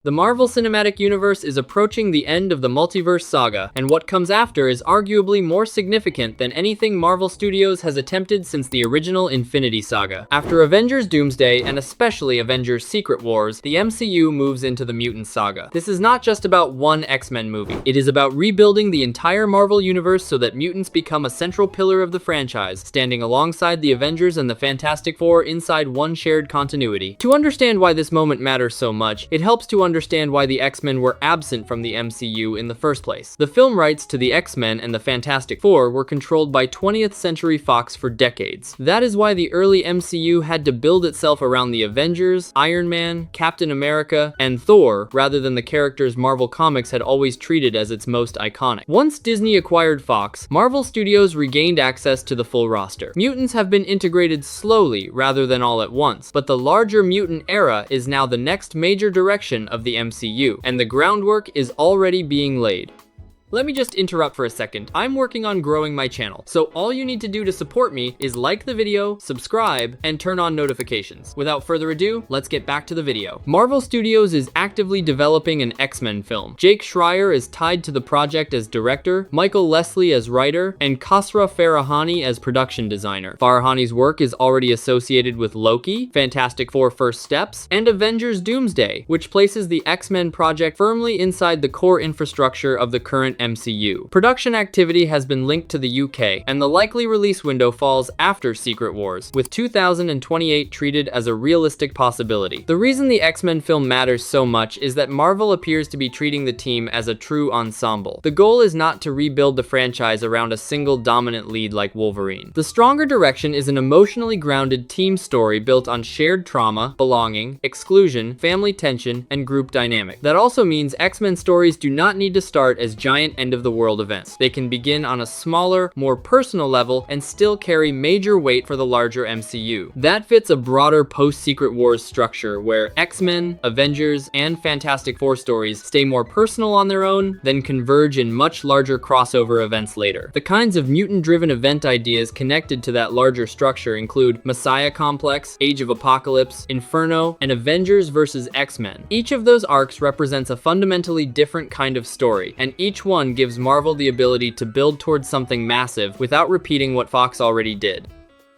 The Marvel Cinematic Universe is approaching the end of the Multiverse Saga, and what comes after is arguably more significant than anything Marvel Studios has attempted since the original Infinity Saga. After Avengers Doomsday, and especially Avengers Secret Wars, the MCU moves into the Mutant Saga. This is not just about one X-Men movie. It is about rebuilding the entire Marvel Universe so that mutants become a central pillar of the franchise, standing alongside the Avengers and the Fantastic Four inside one shared continuity. To understand why this moment matters so much, it helps to understand why the X-Men were absent from the MCU in the first place. The film rights to the X-Men and the Fantastic Four were controlled by 20th Century Fox for decades. That is why the early MCU had to build itself around the Avengers, Iron Man, Captain America, and Thor, rather than the characters Marvel Comics had always treated as its most iconic. Once Disney acquired Fox, Marvel Studios regained access to the full roster. Mutants have been integrated slowly rather than all at once, but the larger mutant era is now the next major direction of the MCU, and the groundwork is already being laid. Let me just interrupt for a second. I'm working on growing my channel, so all you need to do to support me is like the video, subscribe, and turn on notifications. Without further ado, let's get back to the video. Marvel Studios is actively developing an X-Men film. Jake Schreier is tied to the project as director, Michael Leslie as writer, and Khosrow Farahani as production designer. Farahani's work is already associated with Loki, Fantastic Four First Steps, and Avengers Doomsday, which places the X-Men project firmly inside the core infrastructure of the current MCU. Production activity has been linked to the UK, and the likely release window falls after Secret Wars, with 2028 treated as a realistic possibility. The reason the X-Men film matters so much is that Marvel appears to be treating the team as a true ensemble. The goal is not to rebuild the franchise around a single dominant lead like Wolverine. The stronger direction is an emotionally grounded team story built on shared trauma, belonging, exclusion, family tension, and group dynamic. That also means X-Men stories do not need to start as giant end-of-the-world events. They can begin on a smaller, more personal level and still carry major weight for the larger MCU. That fits a broader post-Secret Wars structure where X-Men, Avengers, and Fantastic Four stories stay more personal on their own, then converge in much larger crossover events later. The kinds of mutant-driven event ideas connected to that larger structure include Messiah Complex, Age of Apocalypse, Inferno, and Avengers vs. X-Men. Each of those arcs represents a fundamentally different kind of story, and each one gives Marvel the ability to build towards something massive without repeating what Fox already did.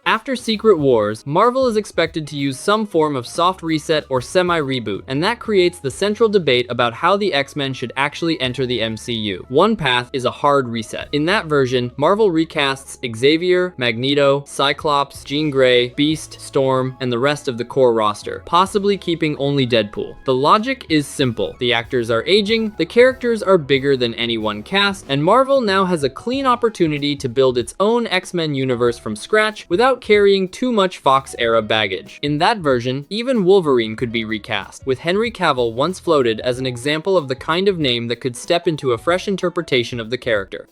After Secret Wars, Marvel is expected to use some form of soft reset or semi-reboot, and that creates the central debate about how the X-Men should actually enter the MCU. One path is a hard reset. In that version, Marvel recasts Xavier, Magneto, Cyclops, Jean Grey, Beast, Storm, and the rest of the core roster, possibly keeping only Deadpool. The logic is simple. The actors are aging, the characters are bigger than any one cast, and Marvel now has a clean opportunity to build its own X-Men universe from scratch without carrying too much Fox-era baggage. In that version, even Wolverine could be recast, with Henry Cavill once floated as an example of the kind of name that could step into a fresh interpretation of the character.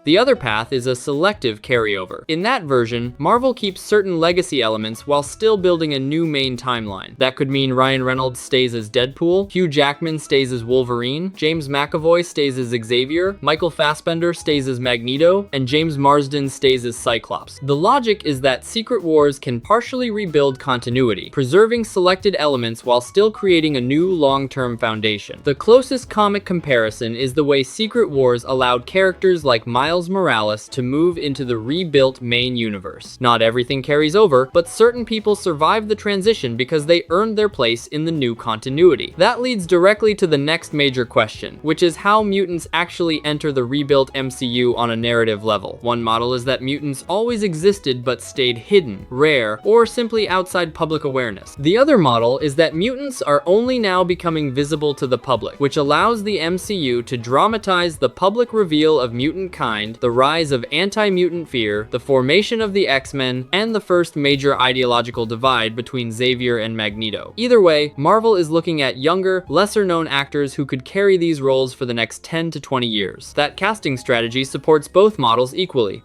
The other path is a selective carryover. In that version, Marvel keeps certain legacy elements while still building a new main timeline. That could mean Ryan Reynolds stays as Deadpool, Hugh Jackman stays as Wolverine, James McAvoy stays as Xavier, Michael Fassbender stays as Magneto, and James Marsden stays as Cyclops. The logic is that Secret Wars can partially rebuild continuity, preserving selected elements while still creating a new long-term foundation. The closest comic comparison is the way Secret Wars allowed characters like Miles Morales to move into the rebuilt main universe. Not everything carries over, but certain people survive the transition because they earned their place in the new continuity. That leads directly to the next major question, which is how mutants actually enter the rebuilt MCU on a narrative level. One model is that mutants always existed but stayed hidden, rare, or simply outside public awareness. The other model is that mutants are only now becoming visible to the public, which allows the MCU to dramatize the public reveal of mutantkind, the rise of anti-mutant fear, the formation of the X-Men, and the first major ideological divide between Xavier and Magneto. Either way, Marvel is looking at younger, lesser-known actors who could carry these roles for the next 10 to 20 years. That casting strategy supports both models equally.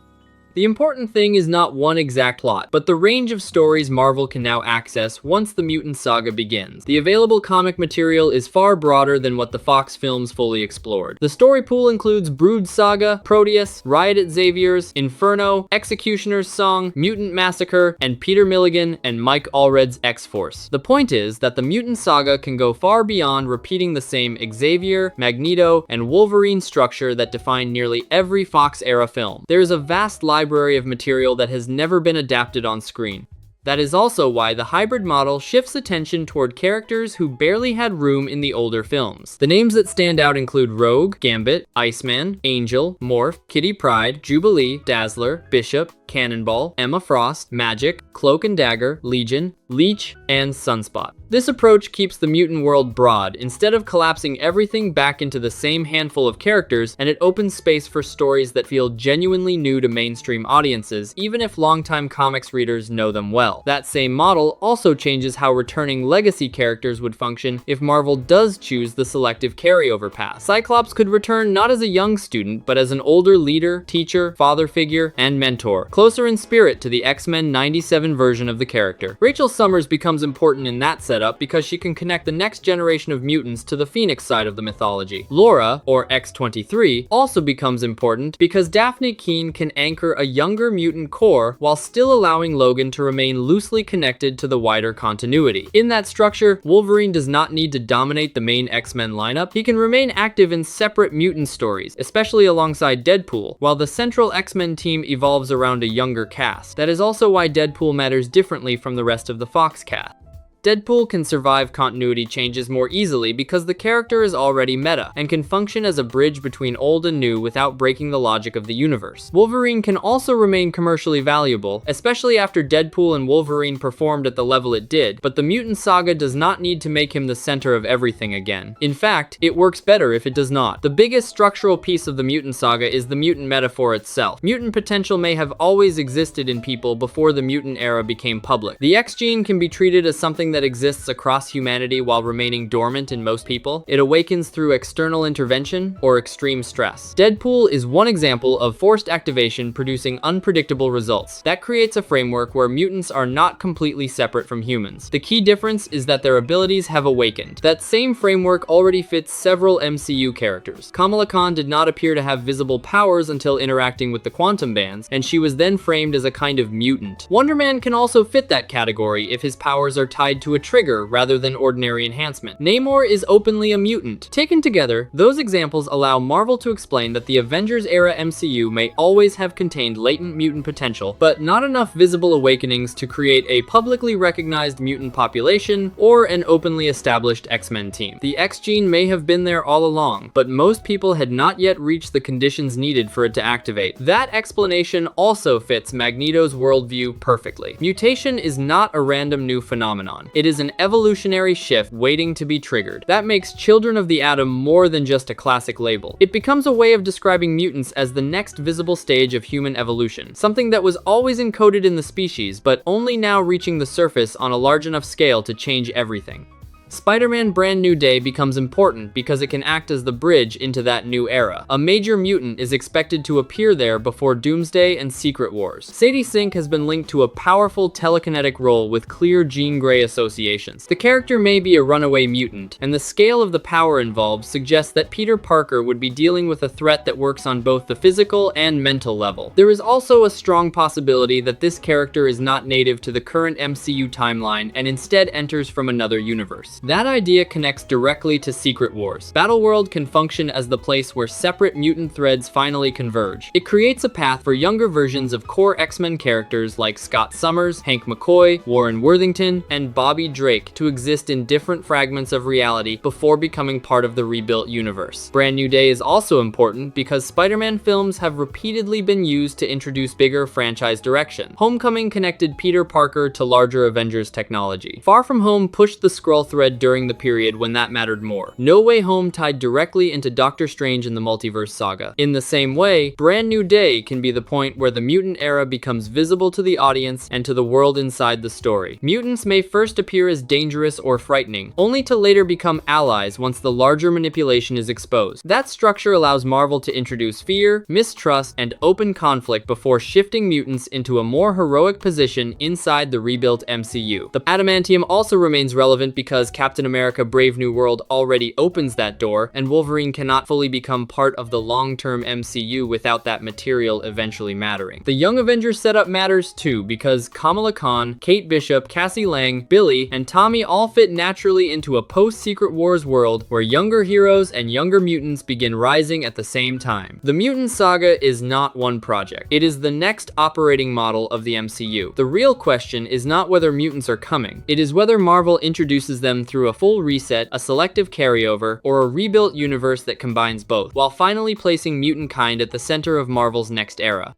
The important thing is not one exact plot, but the range of stories Marvel can now access once the Mutant Saga begins. The available comic material is far broader than what the Fox films fully explored. The story pool includes Brood Saga, Proteus, Riot at Xavier's, Inferno, Executioner's Song, Mutant Massacre, and Peter Milligan and Mike Allred's X-Force. The point is that the Mutant Saga can go far beyond repeating the same Xavier, Magneto, and Wolverine structure that define nearly every Fox-era film. There is a vast library of material that has never been adapted on screen. That is also why the hybrid model shifts attention toward characters who barely had room in the older films. The names that stand out include Rogue, Gambit, Iceman, Angel, Morph, Kitty Pryde, Jubilee, Dazzler, Bishop, Cannonball, Emma Frost, Magic, Cloak and Dagger, Legion, Leech, and Sunspot. This approach keeps the mutant world broad instead of collapsing everything back into the same handful of characters, and it opens space for stories that feel genuinely new to mainstream audiences, even if longtime comics readers know them well. That same model also changes how returning legacy characters would function if Marvel does choose the selective carryover path. Cyclops could return not as a young student, but as an older leader, teacher, father figure, and mentor, closer in spirit to the X-Men 97 version of the character. Rachel Summers becomes important in that setup because she can connect the next generation of mutants to the Phoenix side of the mythology. Laura, or X-23, also becomes important because Daphne Keane can anchor a younger mutant core while still allowing Logan to remain loosely connected to the wider continuity. In that structure, Wolverine does not need to dominate the main X-Men lineup. He can remain active in separate mutant stories, especially alongside Deadpool, while the central X-Men team evolves around a younger cast. That is also why Deadpool matters differently from the rest of the Fox cast. Deadpool can survive continuity changes more easily because the character is already meta and can function as a bridge between old and new without breaking the logic of the universe. Wolverine can also remain commercially valuable, especially after Deadpool and Wolverine performed at the level it did, but the Mutant Saga does not need to make him the center of everything again. In fact, it works better if it does not. The biggest structural piece of the Mutant Saga is the mutant metaphor itself. Mutant potential may have always existed in people before the mutant era became public. The X gene can be treated as something that exists across humanity while remaining dormant in most people. It awakens through external intervention or extreme stress. Deadpool is one example of forced activation producing unpredictable results. That creates a framework where mutants are not completely separate from humans. The key difference is that their abilities have awakened. That same framework already fits several MCU characters. Kamala Khan did not appear to have visible powers until interacting with the quantum bands, and she was then framed as a kind of mutant. Wonder Man can also fit that category if his powers are tied to a trigger rather than ordinary enhancement. Namor is openly a mutant. Taken together, those examples allow Marvel to explain that the Avengers era MCU may always have contained latent mutant potential, but not enough visible awakenings to create a publicly recognized mutant population or an openly established X-Men team. The X gene may have been there all along, but most people had not yet reached the conditions needed for it to activate. That explanation also fits Magneto's worldview perfectly. Mutation is not a random new phenomenon. It is an evolutionary shift waiting to be triggered. That makes Children of the Atom more than just a classic label. It becomes a way of describing mutants as the next visible stage of human evolution, something that was always encoded in the species, but only now reaching the surface on a large enough scale to change everything. Spider-Man Brand New Day becomes important because it can act as the bridge into that new era. A major mutant is expected to appear there before Doomsday and Secret Wars. Sadie Sink has been linked to a powerful telekinetic role with clear Jean Grey associations. The character may be a runaway mutant, and the scale of the power involved suggests that Peter Parker would be dealing with a threat that works on both the physical and mental level. There is also a strong possibility that this character is not native to the current MCU timeline and instead enters from another universe. That idea connects directly to Secret Wars. Battleworld can function as the place where separate mutant threads finally converge. It creates a path for younger versions of core X-Men characters like Scott Summers, Hank McCoy, Warren Worthington, and Bobby Drake to exist in different fragments of reality before becoming part of the rebuilt universe. Brand New Day is also important because Spider-Man films have repeatedly been used to introduce bigger franchise direction. Homecoming connected Peter Parker to larger Avengers technology. Far From Home pushed the Skrull thread instead during the period when that mattered more. No Way Home tied directly into Doctor Strange in the Multiverse Saga. In the same way, Brand New Day can be the point where the mutant era becomes visible to the audience and to the world inside the story. Mutants may first appear as dangerous or frightening, only to later become allies once the larger manipulation is exposed. That structure allows Marvel to introduce fear, mistrust, and open conflict before shifting mutants into a more heroic position inside the rebuilt MCU. The adamantium also remains relevant because Captain America Brave New World already opens that door, and Wolverine cannot fully become part of the long-term MCU without that material eventually mattering. The Young Avengers setup matters too, because Kamala Khan, Kate Bishop, Cassie Lang, Billy, and Tommy all fit naturally into a post-Secret Wars world where younger heroes and younger mutants begin rising at the same time. The Mutant Saga is not one project. It is the next operating model of the MCU. The real question is not whether mutants are coming. It is whether Marvel introduces them through a full reset, a selective carryover, or a rebuilt universe that combines both, while finally placing mutantkind at the center of Marvel's next era.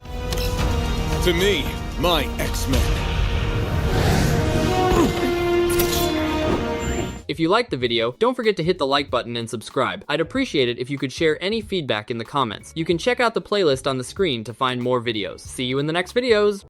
To me, my X-Men. If you liked the video, don't forget to hit the like button and subscribe. I'd appreciate it if you could share any feedback in the comments. You can check out the playlist on the screen to find more videos. See you in the next videos!